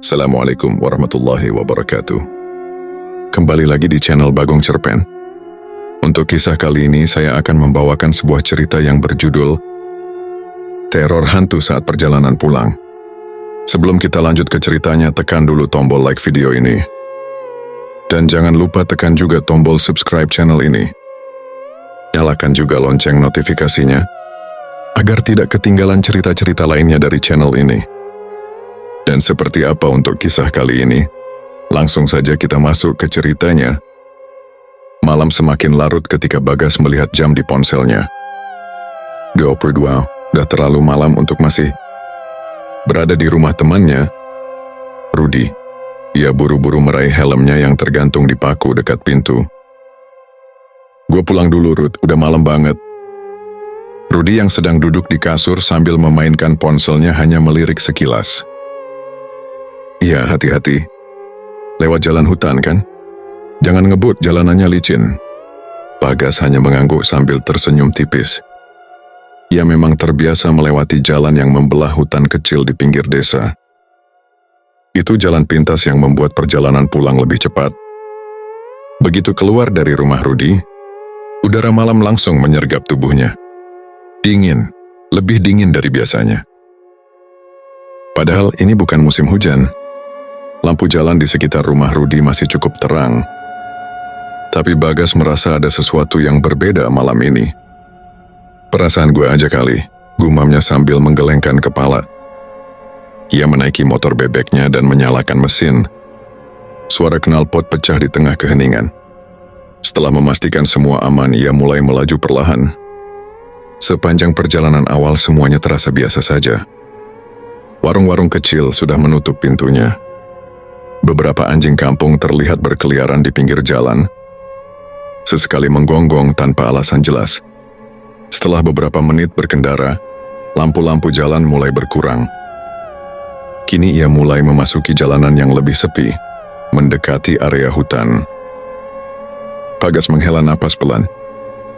Assalamualaikum warahmatullahi wabarakatuh. Kembali lagi di channel Bagong Cerpen. Untuk kisah kali ini saya akan membawakan sebuah cerita yang berjudul Teror Hantu Saat Perjalanan Pulang. Sebelum kita lanjut ke ceritanya, tekan dulu tombol like video ini. Dan jangan lupa tekan juga tombol subscribe channel ini. Nyalakan juga lonceng notifikasinya, agar tidak ketinggalan cerita-cerita lainnya dari channel ini. Dan seperti apa untuk kisah kali ini? Langsung saja kita masuk ke ceritanya. Malam semakin larut ketika Bagas melihat jam di ponselnya. 22, udah terlalu malam untuk masih berada di rumah temannya, Rudy. Ia buru-buru meraih helmnya yang tergantung di paku dekat pintu. Gue pulang dulu, Rud, udah malam banget. Rudy yang sedang duduk di kasur sambil memainkan ponselnya hanya melirik sekilas. Iya, hati-hati. Lewat jalan hutan kan? Jangan ngebut, jalanannya licin. Bagas hanya mengangguk sambil tersenyum tipis. Ia memang terbiasa melewati jalan yang membelah hutan kecil di pinggir desa. Itu jalan pintas yang membuat perjalanan pulang lebih cepat. Begitu keluar dari rumah Rudy, udara malam langsung menyergap tubuhnya. Dingin, lebih dingin dari biasanya. Padahal ini bukan musim hujan. Lampu jalan di sekitar rumah Rudy masih cukup terang. Tapi Bagas merasa ada sesuatu yang berbeda malam ini. Perasaan gue aja kali, gumamnya sambil menggelengkan kepala. Ia menaiki motor bebeknya dan menyalakan mesin. Suara knalpot pecah di tengah keheningan. Setelah memastikan semua aman, ia mulai melaju perlahan. Sepanjang perjalanan awal semuanya terasa biasa saja. Warung-warung kecil sudah menutup pintunya. Beberapa anjing kampung terlihat berkeliaran di pinggir jalan, sesekali menggonggong tanpa alasan jelas. Setelah beberapa menit berkendara, lampu-lampu jalan mulai berkurang. Kini ia mulai memasuki jalanan yang lebih sepi, mendekati area hutan. Bagas menghela napas pelan.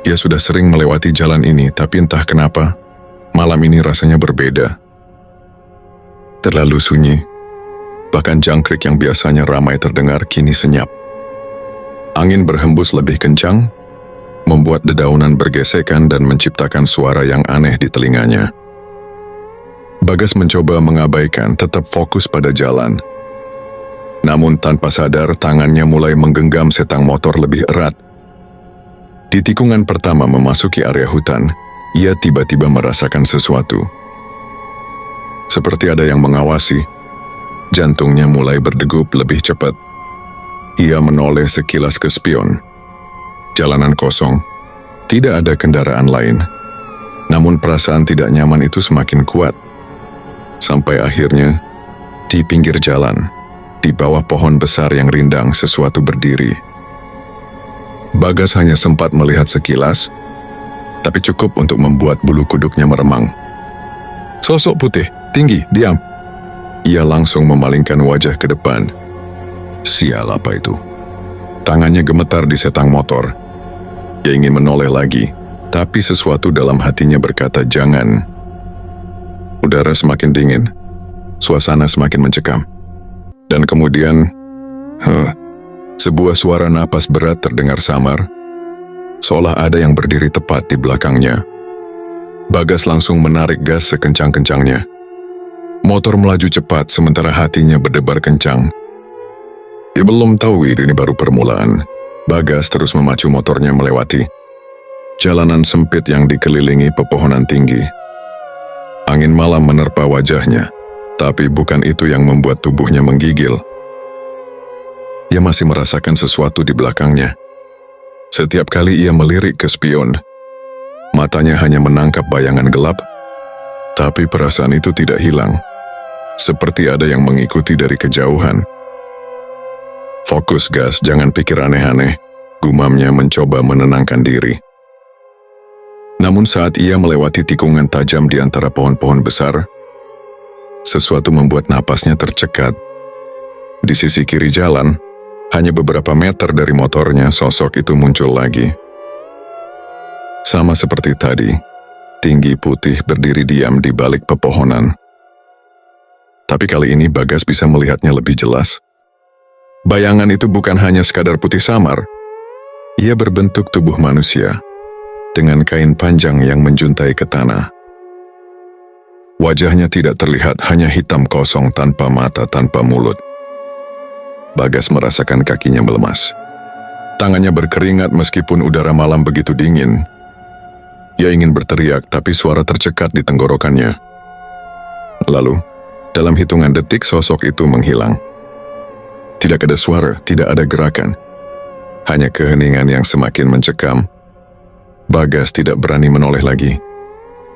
Ia sudah sering melewati jalan ini, tapi entah kenapa, malam ini rasanya berbeda. Terlalu sunyi. Bahkan jangkrik yang biasanya ramai terdengar kini senyap. Angin berhembus lebih kencang, membuat dedaunan bergesekan dan menciptakan suara yang aneh di telinganya. Bagas mencoba mengabaikan, tetap fokus pada jalan. Namun tanpa sadar, tangannya mulai menggenggam setang motor lebih erat. Di tikungan pertama memasuki area hutan, ia tiba-tiba merasakan sesuatu. Seperti ada yang mengawasi. Jantungnya mulai berdegup lebih cepat. Ia menoleh sekilas ke spion. Jalanan kosong. Tidak ada kendaraan lain. Namun perasaan tidak nyaman itu semakin kuat. Sampai akhirnya, di pinggir jalan, di bawah pohon besar yang rindang, sesuatu berdiri. Bagas hanya sempat melihat sekilas, tapi cukup untuk membuat bulu kuduknya meremang. Sosok putih, tinggi, diam. Ia langsung memalingkan wajah ke depan. Sial, apa itu? Tangannya gemetar di setang motor. Ia ingin menoleh lagi, tapi sesuatu dalam hatinya berkata jangan. Udara semakin dingin, suasana semakin mencekam. Dan kemudian, sebuah suara napas berat terdengar samar, seolah ada yang berdiri tepat di belakangnya. Bagas langsung menarik gas sekencang-kencangnya. Motor melaju cepat sementara hatinya berdebar kencang. Ia belum tahu ini baru permulaan. Bagas terus memacu motornya melewati jalanan sempit yang dikelilingi pepohonan tinggi. Angin malam menerpa wajahnya, tapi bukan itu yang membuat tubuhnya menggigil. Ia masih merasakan sesuatu di belakangnya. Setiap kali ia melirik ke spion, matanya hanya menangkap bayangan gelap, tapi perasaan itu tidak hilang. Seperti ada yang mengikuti dari kejauhan. Fokus gas, jangan pikir aneh-aneh, gumamnya mencoba menenangkan diri. Namun saat ia melewati tikungan tajam di antara pohon-pohon besar, sesuatu membuat napasnya tercekat. Di sisi kiri jalan, hanya beberapa meter dari motornya, sosok itu muncul lagi. Sama seperti tadi, tinggi putih berdiri diam di balik pepohonan. Tapi kali ini Bagas bisa melihatnya lebih jelas. Bayangan itu bukan hanya sekadar putih samar. Ia berbentuk tubuh manusia, dengan kain panjang yang menjuntai ke tanah. Wajahnya tidak terlihat, hanya hitam kosong tanpa mata, tanpa mulut. Bagas merasakan kakinya melemas. Tangannya berkeringat meskipun udara malam begitu dingin. Ia ingin berteriak, tapi suara tercekat di tenggorokannya. Lalu, dalam hitungan detik sosok itu menghilang. Tidak ada suara, tidak ada gerakan. Hanya keheningan yang semakin mencekam. Bagas tidak berani menoleh lagi.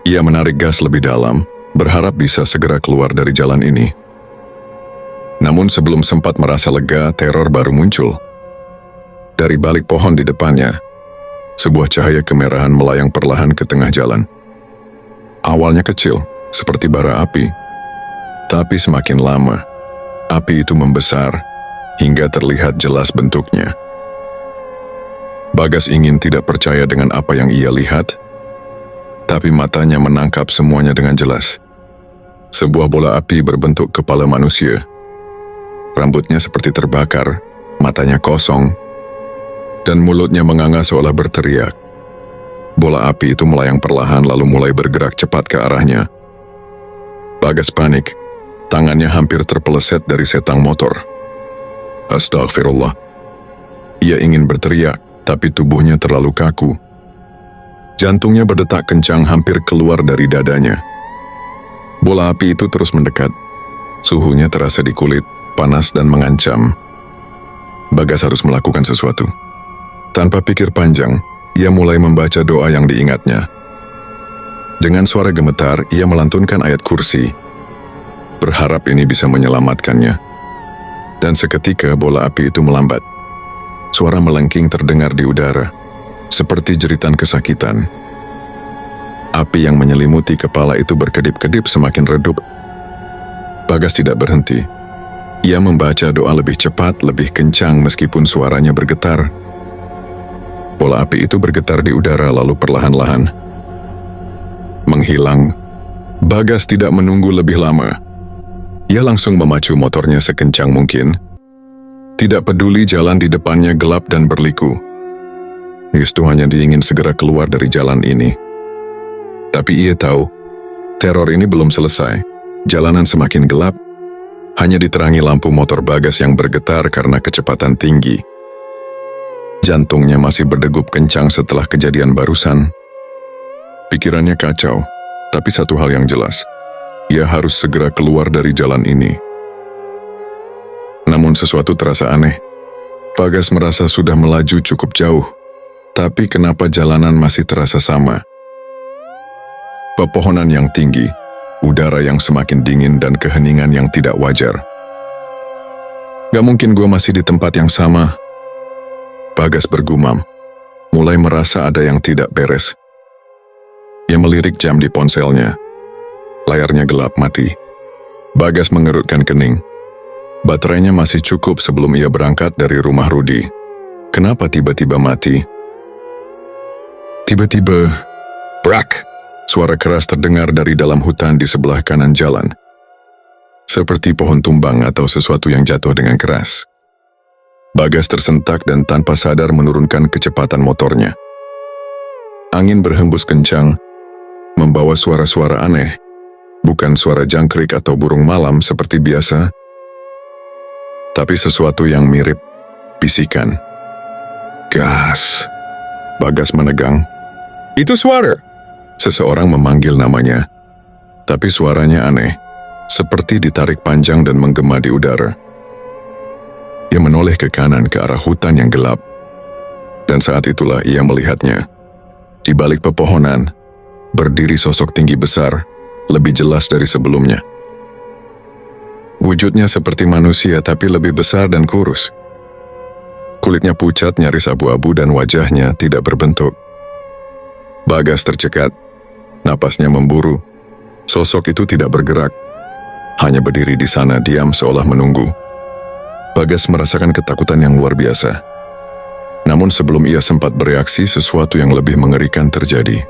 Ia menarik gas lebih dalam, berharap bisa segera keluar dari jalan ini. Namun sebelum sempat merasa lega, teror baru muncul. Dari balik pohon di depannya, sebuah cahaya kemerahan melayang perlahan ke tengah jalan. Awalnya kecil, seperti bara api. Tapi semakin lama, api itu membesar, hingga terlihat jelas bentuknya. Bagas ingin tidak percaya dengan apa yang ia lihat, tapi matanya menangkap semuanya dengan jelas. Sebuah bola api berbentuk kepala manusia. Rambutnya seperti terbakar, matanya kosong, dan mulutnya menganga seolah berteriak. Bola api itu melayang perlahan lalu mulai bergerak cepat ke arahnya. Bagas panik. Tangannya hampir terpeleset dari setang motor. Astagfirullah. Ia ingin berteriak, tapi tubuhnya terlalu kaku. Jantungnya berdetak kencang hampir keluar dari dadanya. Bola api itu terus mendekat. Suhunya terasa di kulit, panas dan mengancam. Bagas harus melakukan sesuatu. Tanpa pikir panjang, ia mulai membaca doa yang diingatnya. Dengan suara gemetar, ia melantunkan ayat kursi. Berharap ini bisa menyelamatkannya. Dan seketika bola api itu melambat. Suara melengking terdengar di udara, seperti jeritan kesakitan. Api yang menyelimuti kepala itu berkedip-kedip semakin redup. Bagas tidak berhenti. Ia membaca doa lebih cepat, lebih kencang meskipun suaranya bergetar. Bola api itu bergetar di udara lalu perlahan-lahan menghilang. Bagas tidak menunggu lebih lama. Ia langsung memacu motornya sekencang mungkin. Tidak peduli jalan di depannya gelap dan berliku. Yustu hanya diingin segera keluar dari jalan ini. Tapi ia tahu, teror ini belum selesai. Jalanan semakin gelap, hanya diterangi lampu motor Bagas yang bergetar karena kecepatan tinggi. Jantungnya masih berdegup kencang setelah kejadian barusan. Pikirannya kacau, tapi satu hal yang jelas. Ia harus segera keluar dari jalan ini. Namun sesuatu terasa aneh. Bagas merasa sudah melaju cukup jauh, tapi kenapa jalanan masih terasa sama? Pepohonan yang tinggi, udara yang semakin dingin dan keheningan yang tidak wajar. Gak mungkin gue masih di tempat yang sama. Bagas bergumam, mulai merasa ada yang tidak beres. Ia melirik jam di ponselnya. Layarnya gelap mati. Bagas mengerutkan kening. Baterainya masih cukup sebelum ia berangkat dari rumah Rudi. Kenapa tiba-tiba mati? Tiba-tiba, brak! Suara keras terdengar dari dalam hutan di sebelah kanan jalan. Seperti pohon tumbang atau sesuatu yang jatuh dengan keras. Bagas tersentak dan tanpa sadar menurunkan kecepatan motornya. Angin berhembus kencang, membawa suara-suara aneh. Bukan suara jangkrik atau burung malam seperti biasa, tapi sesuatu yang mirip bisikan. Gas. Bagas menegang. Itu suara. Seseorang memanggil namanya, tapi suaranya aneh, seperti ditarik panjang dan menggema di udara. Ia menoleh ke kanan ke arah hutan yang gelap, dan saat itulah ia melihatnya. Di balik pepohonan, berdiri sosok tinggi besar, lebih jelas dari sebelumnya. Wujudnya seperti manusia tapi lebih besar dan kurus. Kulitnya pucat nyaris abu-abu dan wajahnya tidak berbentuk. Bagas tercekat, napasnya memburu. Sosok itu tidak bergerak, hanya berdiri di sana diam seolah menunggu. Bagas merasakan ketakutan yang luar biasa. Namun sebelum ia sempat bereaksi, sesuatu yang lebih mengerikan terjadi.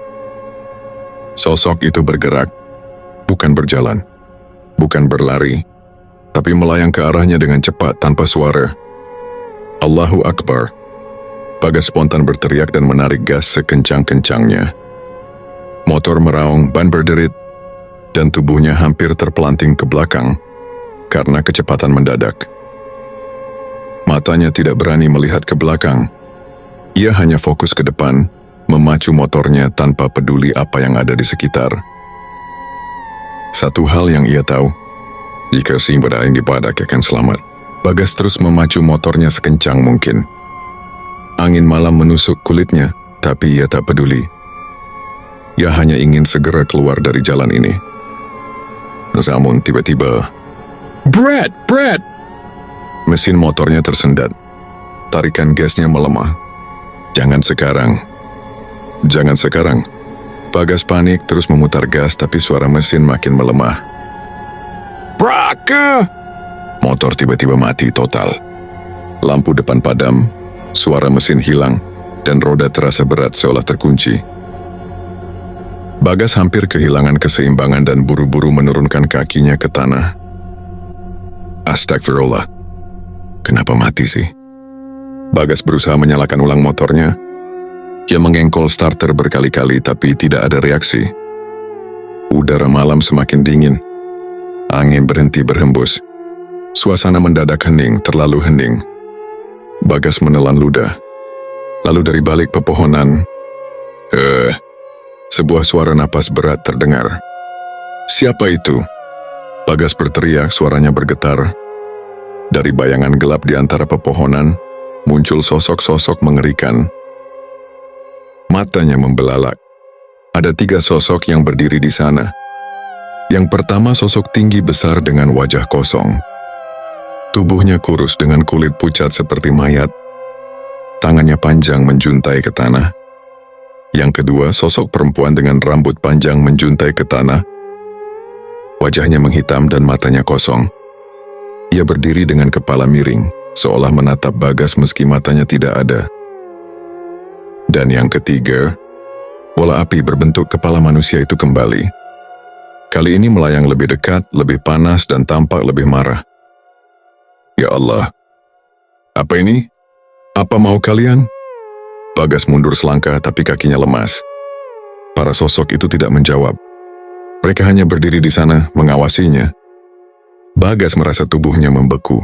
Sosok itu bergerak, bukan berjalan, bukan berlari, tapi melayang ke arahnya dengan cepat tanpa suara. Allahu Akbar. Bagas spontan berteriak dan menarik gas sekencang-kencangnya. Motor meraung, ban berderit, dan tubuhnya hampir terpelanting ke belakang karena kecepatan mendadak. Matanya tidak berani melihat ke belakang. Ia hanya fokus ke depan, memacu motornya tanpa peduli apa yang ada di sekitar. Satu hal yang ia tahu, jika si berdaing di badak akan selamat. Bagas terus memacu motornya sekencang mungkin. Angin malam menusuk kulitnya, tapi ia tak peduli. Ia hanya ingin segera keluar dari jalan ini. Namun tiba-tiba, Brad! Mesin motornya tersendat. Tarikan gasnya melemah. Jangan sekarang. Bagas panik terus memutar gas tapi suara mesin makin melemah. Braka! Motor tiba-tiba mati total. Lampu depan padam, suara mesin hilang, dan roda terasa berat seolah terkunci. Bagas hampir kehilangan keseimbangan dan buru-buru menurunkan kakinya ke tanah. Astagfirullah. Kenapa mati sih? Bagas berusaha menyalakan ulang motornya. Ia mengengkol starter berkali-kali tapi tidak ada reaksi. Udara malam semakin dingin. Angin berhenti berhembus. Suasana mendadak hening, terlalu hening. Bagas menelan ludah. Lalu dari balik pepohonan, sebuah suara napas berat terdengar. Siapa itu? Bagas berteriak, suaranya bergetar. Dari bayangan gelap di antara pepohonan, muncul sosok-sosok mengerikan. Matanya membelalak. Ada 3 sosok yang berdiri di sana. Yang pertama sosok tinggi besar dengan wajah kosong. Tubuhnya kurus dengan kulit pucat seperti mayat. Tangannya panjang menjuntai ke tanah. Yang kedua sosok perempuan dengan rambut panjang menjuntai ke tanah. Wajahnya menghitam dan matanya kosong. Ia berdiri dengan kepala miring, seolah menatap Bagas meski matanya tidak ada. Dan yang ketiga, bola api berbentuk kepala manusia itu kembali. Kali ini melayang lebih dekat, lebih panas, dan tampak lebih marah. Ya Allah, apa ini? Apa mau kalian? Bagas mundur selangkah tapi kakinya lemas. Para sosok itu tidak menjawab. Mereka hanya berdiri di sana, mengawasinya. Bagas merasa tubuhnya membeku.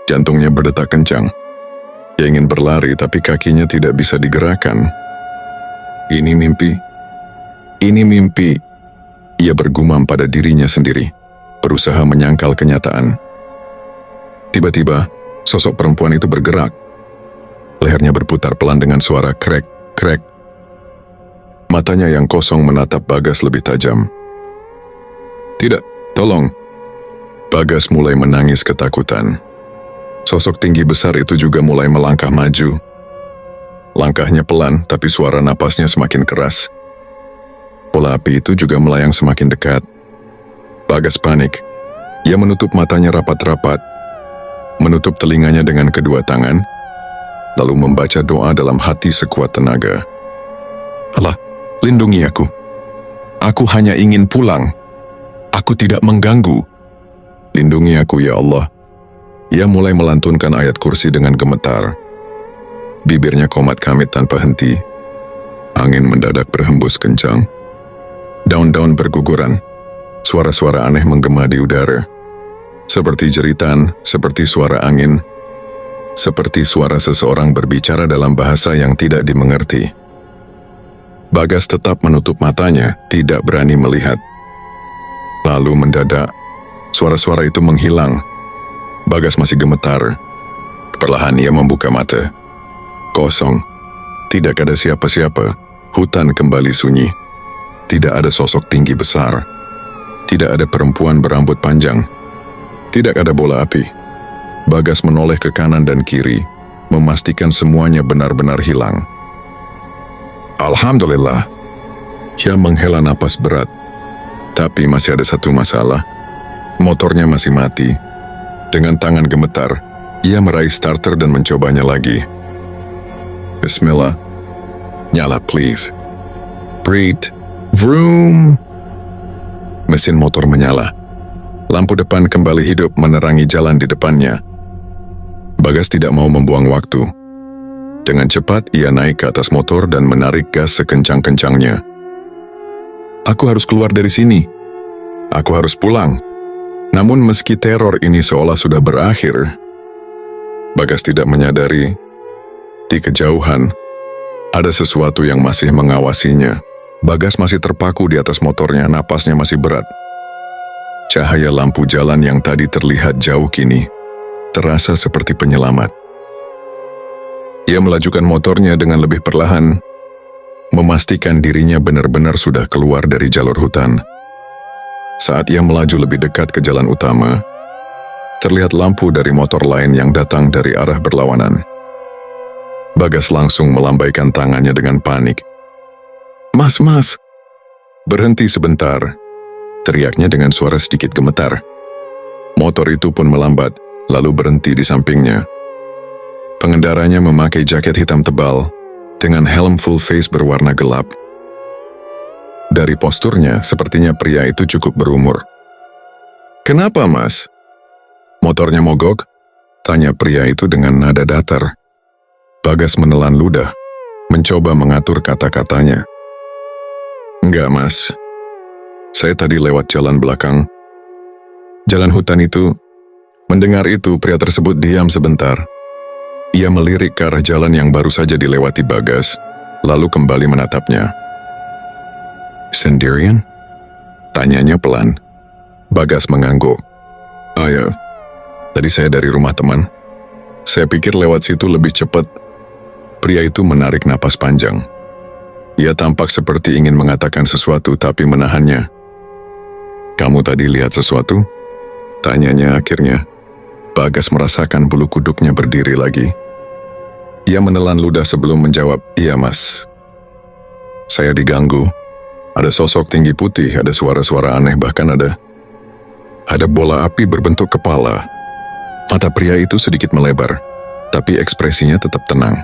Jantungnya berdetak kencang. Ia ingin berlari tapi kakinya tidak bisa digerakkan. Ini mimpi. Ia bergumam pada dirinya sendiri, berusaha menyangkal kenyataan. Tiba-tiba, sosok perempuan itu bergerak. Lehernya berputar pelan dengan suara krek. Matanya yang kosong menatap Bagas lebih tajam. Tidak, tolong. Bagas mulai menangis ketakutan. Sosok tinggi besar itu juga mulai melangkah maju. Langkahnya pelan, tapi suara napasnya semakin keras. Bola api itu juga melayang semakin dekat. Bagas panik. Ia menutup matanya rapat-rapat, menutup telinganya dengan kedua tangan, lalu membaca doa dalam hati sekuat tenaga. Allah, lindungi aku. Aku hanya ingin pulang. Aku tidak mengganggu. Lindungi aku ya Allah. Ia mulai melantunkan ayat kursi dengan gemetar. Bibirnya komat kamit tanpa henti. Angin mendadak berhembus kencang. Daun-daun berguguran. Suara-suara aneh menggema di udara. Seperti jeritan, seperti suara angin. Seperti suara seseorang berbicara dalam bahasa yang tidak dimengerti. Bagas tetap menutup matanya, tidak berani melihat. Lalu mendadak, suara-suara itu menghilang. Bagas masih gemetar. Perlahan ia membuka mata. Kosong. Tidak ada siapa-siapa. Hutan kembali sunyi. Tidak ada sosok tinggi besar. Tidak ada perempuan berambut panjang. Tidak ada bola api. Bagas menoleh ke kanan dan kiri, memastikan semuanya benar-benar hilang. Alhamdulillah. Ia menghela napas berat. Tapi masih ada satu masalah. Motornya masih mati. Dengan tangan gemetar, ia meraih starter dan mencobanya lagi. Bismillah. Nyala please. Breathe. Vroom. Mesin motor menyala. Lampu depan kembali hidup menerangi jalan di depannya. Bagas tidak mau membuang waktu. Dengan cepat ia naik ke atas motor dan menarik gas sekencang-kencangnya. Aku harus keluar dari sini. Aku harus pulang. Namun meski teror ini seolah sudah berakhir, Bagas tidak menyadari, di kejauhan, ada sesuatu yang masih mengawasinya. Bagas masih terpaku di atas motornya, napasnya masih berat. Cahaya lampu jalan yang tadi terlihat jauh kini terasa seperti penyelamat. Ia melajukan motornya dengan lebih perlahan, memastikan dirinya benar-benar sudah keluar dari jalur hutan. Saat ia melaju lebih dekat ke jalan utama, terlihat lampu dari motor lain yang datang dari arah berlawanan. Bagas langsung melambaikan tangannya dengan panik. Mas, berhenti sebentar, teriaknya dengan suara sedikit gemetar. Motor itu pun melambat, lalu berhenti di sampingnya. Pengendaranya memakai jaket hitam tebal, dengan helm full face berwarna gelap. Dari posturnya, sepertinya pria itu cukup berumur. Kenapa, Mas? Motornya mogok? Tanya pria itu dengan nada datar. Bagas menelan ludah, mencoba mengatur kata-katanya. Enggak, Mas. Saya tadi lewat jalan belakang. Jalan hutan itu. Mendengar itu, pria tersebut diam sebentar. Ia melirik ke arah jalan yang baru saja dilewati Bagas, lalu kembali menatapnya. Sendirian? Tanyanya pelan. Bagas mengangguk. Ya, tadi saya dari rumah teman. Saya pikir lewat situ lebih cepat. Pria itu menarik napas panjang. Ia tampak seperti ingin mengatakan sesuatu tapi menahannya. Kamu tadi lihat sesuatu? Tanyanya akhirnya. Bagas merasakan bulu kuduknya berdiri lagi. Ia menelan ludah sebelum menjawab, iya Mas. Saya diganggu. Ada sosok tinggi putih, ada suara-suara aneh, bahkan ada bola api berbentuk kepala. Mata pria itu sedikit melebar, tapi ekspresinya tetap tenang.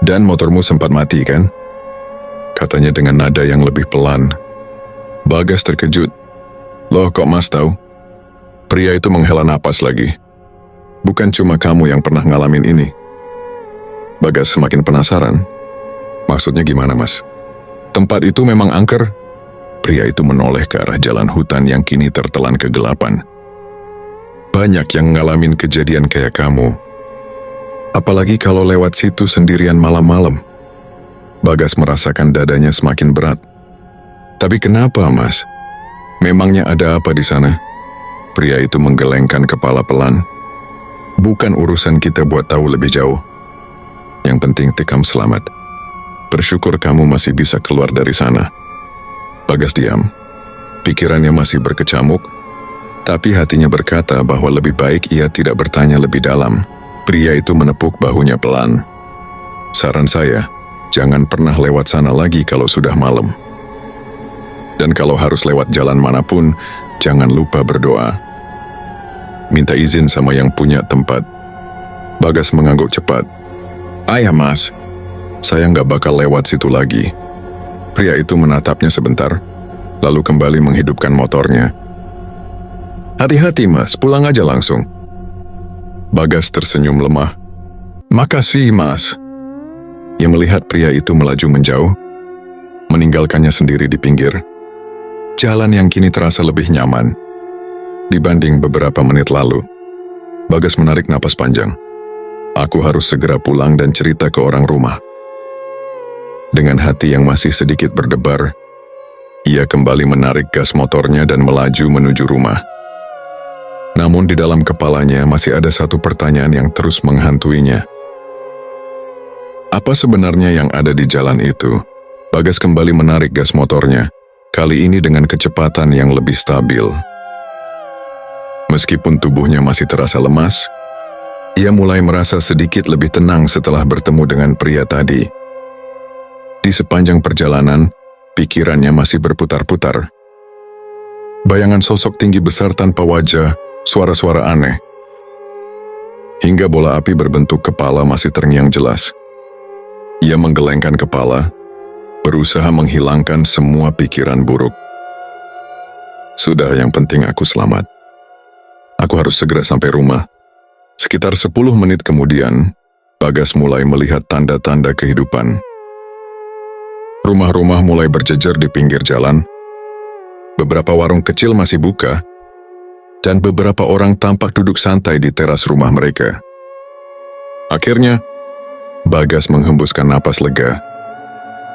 Dan motormu sempat mati kan? Katanya dengan nada yang lebih pelan. Bagas terkejut. Loh, kok Mas tahu? Pria itu menghela napas lagi. Bukan cuma kamu yang pernah ngalamin ini. Bagas semakin penasaran. Maksudnya gimana, Mas? Tempat itu memang angker? Pria itu menoleh ke arah jalan hutan yang kini tertelan kegelapan. Banyak yang ngalamin kejadian kayak kamu. Apalagi kalau lewat situ sendirian malam-malam. Bagas merasakan dadanya semakin berat. Tapi kenapa, Mas? Memangnya ada apa di sana? Pria itu menggelengkan kepala pelan. Bukan urusan kita buat tahu lebih jauh. Yang penting Tikam selamat. Bersyukur kamu masih bisa keluar dari sana. Bagas diam. Pikirannya masih berkecamuk, tapi hatinya berkata bahwa lebih baik ia tidak bertanya lebih dalam. Pria itu menepuk bahunya pelan. Saran saya, jangan pernah lewat sana lagi kalau sudah malam. Dan kalau harus lewat jalan manapun, jangan lupa berdoa. Minta izin sama yang punya tempat. Bagas mengangguk cepat. Ayah Mas, saya nggak bakal lewat situ lagi. Pria itu menatapnya sebentar, lalu kembali menghidupkan motornya. Hati-hati Mas, pulang aja langsung. Bagas tersenyum lemah. Makasih Mas. Ia melihat pria itu melaju menjauh, meninggalkannya sendiri di pinggir. Jalan yang kini terasa lebih nyaman dibanding beberapa menit lalu. Bagas menarik napas panjang. Aku harus segera pulang dan cerita ke orang rumah. Dengan hati yang masih sedikit berdebar, ia kembali menarik gas motornya dan melaju menuju rumah. Namun di dalam kepalanya masih ada satu pertanyaan yang terus menghantuinya. Apa sebenarnya yang ada di jalan itu? Bagas kembali menarik gas motornya, kali ini dengan kecepatan yang lebih stabil. Meskipun tubuhnya masih terasa lemas, ia mulai merasa sedikit lebih tenang setelah bertemu dengan pria tadi. Di sepanjang perjalanan, pikirannya masih berputar-putar. Bayangan sosok tinggi besar tanpa wajah, suara-suara aneh, hingga bola api berbentuk kepala masih terngiang jelas. Ia menggelengkan kepala, berusaha menghilangkan semua pikiran buruk. Sudah, yang penting aku selamat. Aku harus segera sampai rumah. Sekitar 10 menit kemudian, Bagas mulai melihat tanda-tanda kehidupan. Rumah-rumah mulai berjejer di pinggir jalan. Beberapa warung kecil masih buka, dan beberapa orang tampak duduk santai di teras rumah mereka. Akhirnya, Bagas menghembuskan napas lega.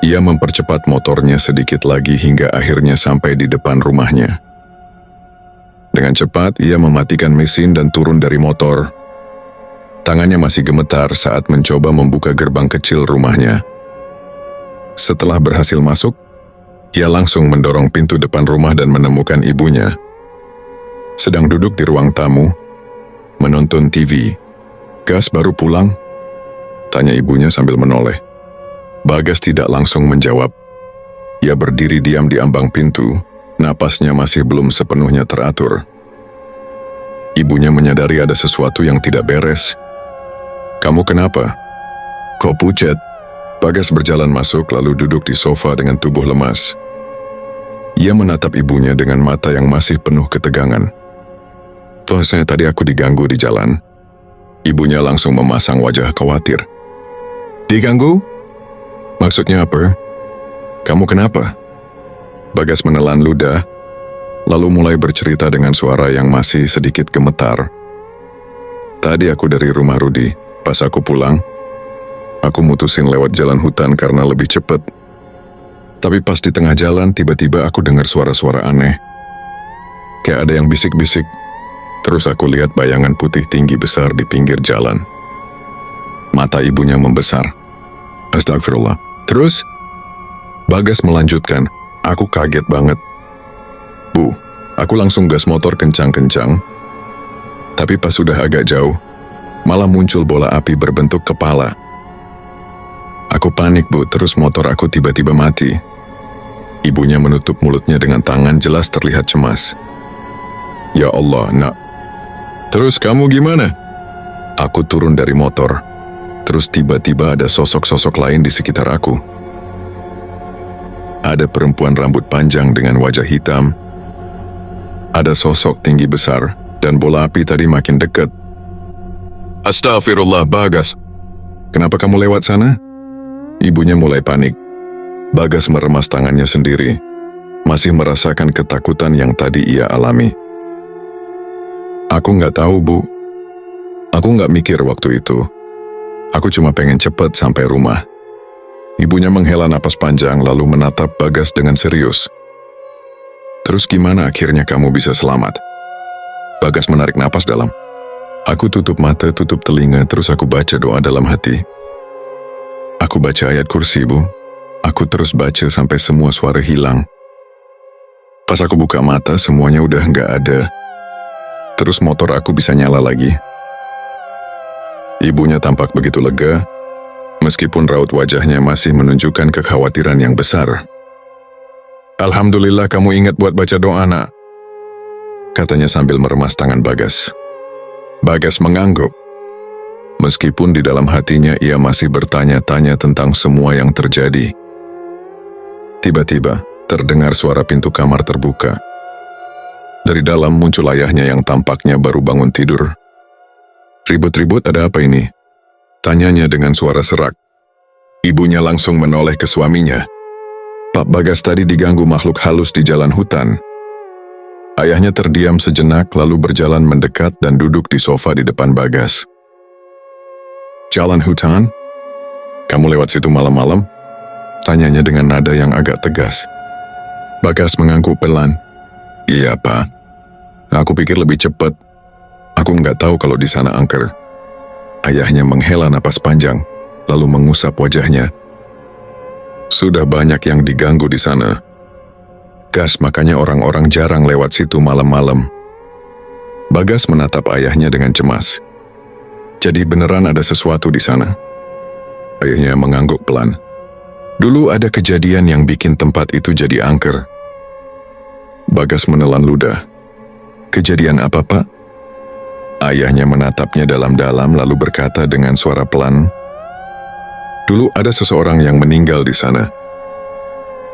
Ia mempercepat motornya sedikit lagi hingga akhirnya sampai di depan rumahnya. Dengan cepat, ia mematikan mesin dan turun dari motor. Tangannya masih gemetar saat mencoba membuka gerbang kecil rumahnya. Setelah berhasil masuk, ia langsung mendorong pintu depan rumah dan menemukan ibunya. Sedang duduk di ruang tamu, menonton TV. "Gas baru pulang?" tanya ibunya sambil menoleh. Bagas tidak langsung menjawab. Ia berdiri diam di ambang pintu, napasnya masih belum sepenuhnya teratur. Ibunya menyadari ada sesuatu yang tidak beres. "Kamu kenapa? Kok pucat?" Bagas berjalan masuk lalu duduk di sofa dengan tubuh lemas. Ia menatap ibunya dengan mata yang masih penuh ketegangan. "Saya tadi aku diganggu di jalan." Ibunya langsung memasang wajah khawatir. "Diganggu? Maksudnya apa? Kamu kenapa?" Bagas menelan ludah, lalu mulai bercerita dengan suara yang masih sedikit gemetar. "Tadi aku dari rumah Rudi. Pas aku pulang, aku mutusin lewat jalan hutan karena lebih cepat. Tapi pas di tengah jalan, tiba-tiba aku dengar suara-suara aneh. Kayak ada yang bisik-bisik. Terus aku lihat bayangan putih tinggi besar di pinggir jalan." Mata ibunya membesar. "Astagfirullah. Terus?" Bagas melanjutkan, "Aku kaget banget. Bu, aku langsung gas motor kencang-kencang. Tapi pas sudah agak jauh, malah muncul bola api berbentuk kepala. Aku panik, Bu, terus motor aku tiba-tiba mati." Ibunya menutup mulutnya dengan tangan, jelas terlihat cemas. "Ya Allah, Nak. Terus kamu gimana?" "Aku turun dari motor. Terus tiba-tiba ada sosok-sosok lain di sekitar aku. Ada perempuan rambut panjang dengan wajah hitam. Ada sosok tinggi besar, dan bola api tadi makin dekat." "Astagfirullah, Bagas. Kenapa kamu lewat sana?" Ibunya mulai panik. Bagas meremas tangannya sendiri, masih merasakan ketakutan yang tadi ia alami. "Aku nggak tahu, Bu. Aku nggak mikir waktu itu. Aku cuma pengen cepat sampai rumah." Ibunya menghela napas panjang lalu menatap Bagas dengan serius. "Terus gimana akhirnya kamu bisa selamat?" Bagas menarik napas dalam. "Aku tutup mata, tutup telinga, terus aku baca doa dalam hati. Aku baca ayat kursi, Bu. Aku terus baca sampai semua suara hilang. Pas aku buka mata, semuanya udah nggak ada. Terus motor aku bisa nyala lagi." Ibunya tampak begitu lega, meskipun raut wajahnya masih menunjukkan kekhawatiran yang besar. "Alhamdulillah kamu ingat buat baca doa, Nak," katanya sambil meremas tangan Bagas. Bagas mengangguk. Meskipun di dalam hatinya ia masih bertanya-tanya tentang semua yang terjadi. Tiba-tiba, terdengar suara pintu kamar terbuka. Dari dalam muncul ayahnya yang tampaknya baru bangun tidur. "Ribut-ribut, ada apa ini?" tanyanya dengan suara serak. Ibunya langsung menoleh ke suaminya. "Pak Bagas tadi diganggu makhluk halus di jalan hutan." Ayahnya terdiam sejenak lalu berjalan mendekat dan duduk di sofa di depan Bagas. "Jalan hutan? Kamu lewat situ malam-malam?" tanyanya dengan nada yang agak tegas. Bagas mengangguk pelan. "Iya, Pak. Aku pikir lebih cepat. Aku nggak tahu kalau di sana angker." Ayahnya menghela napas panjang, lalu mengusap wajahnya. "Sudah banyak yang diganggu di sana. Gas, makanya orang-orang jarang lewat situ malam-malam." Bagas menatap ayahnya dengan cemas. "Jadi beneran ada sesuatu di sana?" Ayahnya mengangguk pelan. "Dulu ada kejadian yang bikin tempat itu jadi angker." Bagas menelan ludah. "Kejadian apa, Pak?" Ayahnya menatapnya dalam-dalam lalu berkata dengan suara pelan, "Dulu ada seseorang yang meninggal di sana.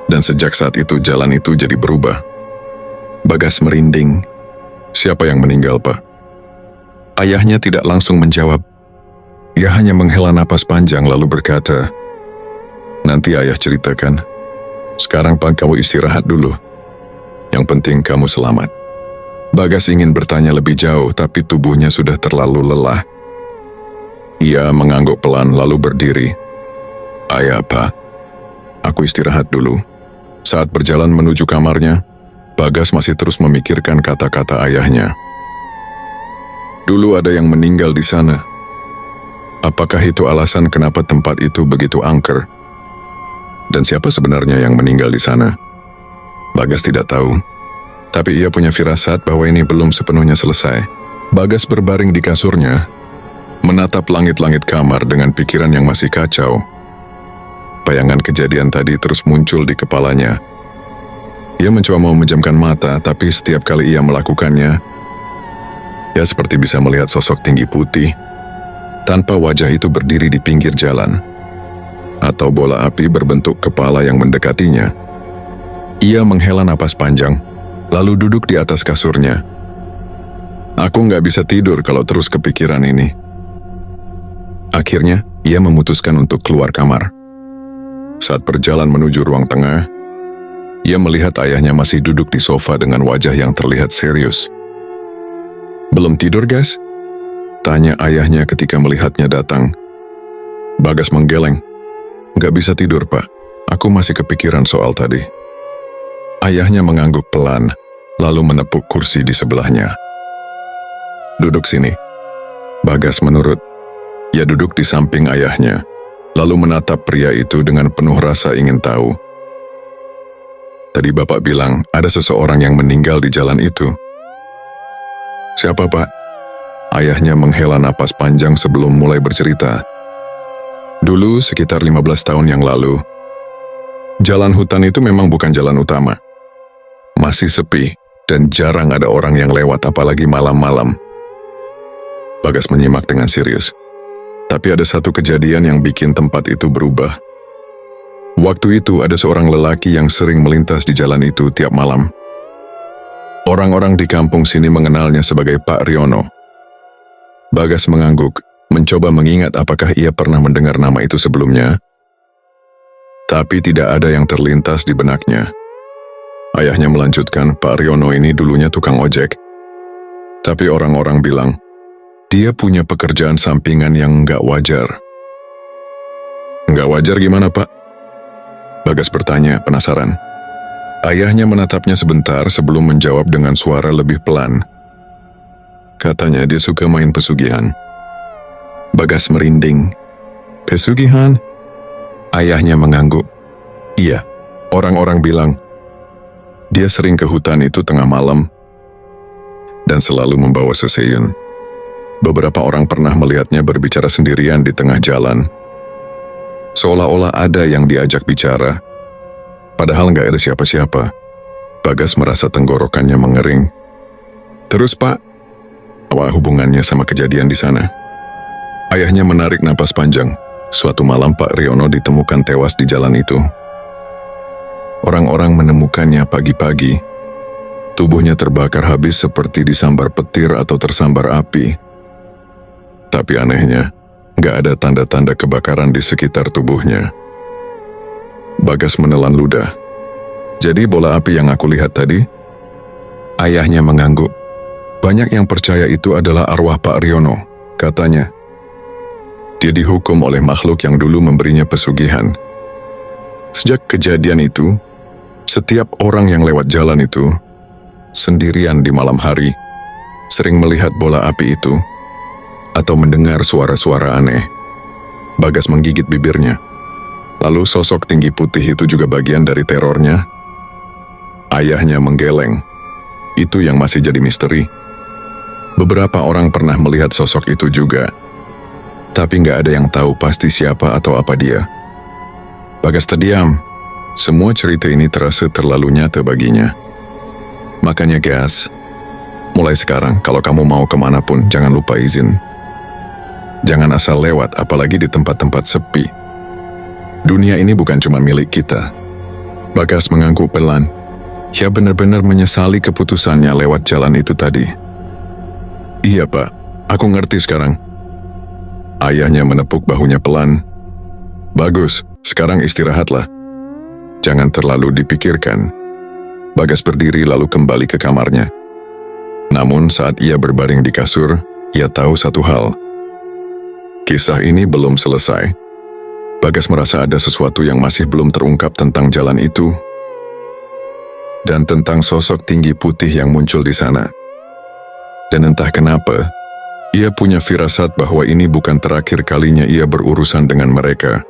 Dan sejak saat itu jalan itu jadi berubah. Bagas merinding. Siapa yang meninggal, Pak? Ayahnya tidak langsung menjawab. Ia hanya menghela napas panjang lalu berkata, "Nanti ayah ceritakan. Sekarang Pak, kamu istirahat dulu. Yang penting kamu selamat." Bagas ingin bertanya lebih jauh, tapi tubuhnya sudah terlalu lelah. Ia mengangguk pelan lalu berdiri. "Ayah, Pak, aku istirahat dulu." Saat berjalan menuju kamarnya, Bagas masih terus memikirkan kata-kata ayahnya. Dulu ada yang meninggal di sana. Apakah itu alasan kenapa tempat itu begitu angker? Dan siapa sebenarnya yang meninggal di sana? Bagas tidak tahu. Tapi ia punya firasat bahwa ini belum sepenuhnya selesai. Bagas berbaring di kasurnya, menatap langit-langit kamar dengan pikiran yang masih kacau. Bayangan kejadian tadi terus muncul di kepalanya. Ia mencoba memejamkan mata, tapi setiap kali ia melakukannya, ia seperti bisa melihat sosok tinggi putih, tanpa wajah itu berdiri di pinggir jalan, atau bola api berbentuk kepala yang mendekatinya. Ia menghela napas panjang, lalu duduk di atas kasurnya. "Aku nggak bisa tidur kalau terus kepikiran ini." Akhirnya, ia memutuskan untuk keluar kamar. Saat berjalan menuju ruang tengah, ia melihat ayahnya masih duduk di sofa dengan wajah yang terlihat serius. "Belum tidur, Gas?" tanya ayahnya ketika melihatnya datang. Bagas menggeleng. "Nggak bisa tidur, Pak. Aku masih kepikiran soal tadi." Ayahnya mengangguk pelan, lalu menepuk kursi di sebelahnya. "Duduk sini." Bagas menurut. Ia duduk di samping ayahnya, lalu menatap pria itu dengan penuh rasa ingin tahu. "Tadi Bapak bilang ada seseorang yang meninggal di jalan itu." "Siapa, Pak?" Ayahnya menghela napas panjang sebelum mulai bercerita. Dulu, sekitar 15 tahun yang lalu, jalan hutan itu memang bukan jalan utama. Masih sepi, dan jarang ada orang yang lewat apalagi malam-malam. Bagas menyimak dengan serius. Tapi ada satu kejadian yang bikin tempat itu berubah. Waktu itu ada seorang lelaki yang sering melintas di jalan itu tiap malam. Orang-orang di kampung sini mengenalnya sebagai Pak Riono. Bagas mengangguk, mencoba mengingat apakah ia pernah mendengar nama itu sebelumnya. Tapi tidak ada yang terlintas di benaknya. Ayahnya melanjutkan, Pak Riono ini dulunya tukang ojek. Tapi orang-orang bilang, dia punya pekerjaan sampingan yang nggak wajar. "Nggak wajar gimana, Pak?" Bagas bertanya, penasaran. Ayahnya menatapnya sebentar sebelum menjawab dengan suara lebih pelan. Katanya dia suka main pesugihan. Bagas merinding. "Pesugihan?" Ayahnya mengangguk. "Iya, orang-orang bilang dia sering ke hutan itu tengah malam dan selalu membawa seseyun. Beberapa orang pernah melihatnya berbicara sendirian di tengah jalan. Seolah-olah ada yang diajak bicara, padahal nggak ada siapa-siapa." Bagas merasa tenggorokannya mengering. "Terus, Pak, apa hubungannya sama kejadian di sana?" Ayahnya menarik napas panjang. Suatu malam Pak Riono ditemukan tewas di jalan itu. Orang-orang menemukannya pagi-pagi. Tubuhnya terbakar habis seperti disambar petir atau tersambar api. Tapi anehnya, nggak ada tanda-tanda kebakaran di sekitar tubuhnya. Bagas menelan ludah. "Jadi bola api yang aku lihat tadi?" Ayahnya mengangguk. "Banyak yang percaya itu adalah arwah Pak Riono," katanya. "Dia dihukum oleh makhluk yang dulu memberinya pesugihan. Sejak kejadian itu, setiap orang yang lewat jalan itu, sendirian di malam hari, sering melihat bola api itu, atau mendengar suara-suara aneh." Bagas menggigit bibirnya. "Lalu sosok tinggi putih itu juga bagian dari terornya?" Ayahnya menggeleng. Itu yang masih jadi misteri. Beberapa orang pernah melihat sosok itu juga, tapi nggak ada yang tahu pasti siapa atau apa dia. Bagas terdiam. Semua cerita ini terasa terlalu nyata baginya. "Makanya, Gas, mulai sekarang kalau kamu mau kemanapun, jangan lupa izin. Jangan asal lewat, apalagi di tempat-tempat sepi. Dunia ini bukan cuma milik kita." Bagas mengangguk pelan. Ia benar-benar menyesali keputusannya lewat jalan itu tadi. Iya Pak, aku ngerti sekarang. Ayahnya menepuk bahunya pelan. Bagus, sekarang istirahatlah. Jangan terlalu dipikirkan. Bagas berdiri lalu kembali ke kamarnya. Namun saat ia berbaring di kasur, ia tahu satu hal. Kisah ini belum selesai. Bagas merasa ada sesuatu yang masih belum terungkap tentang jalan itu dan tentang sosok tinggi putih yang muncul di sana. Dan entah kenapa, ia punya firasat bahwa ini bukan terakhir kalinya ia berurusan dengan mereka.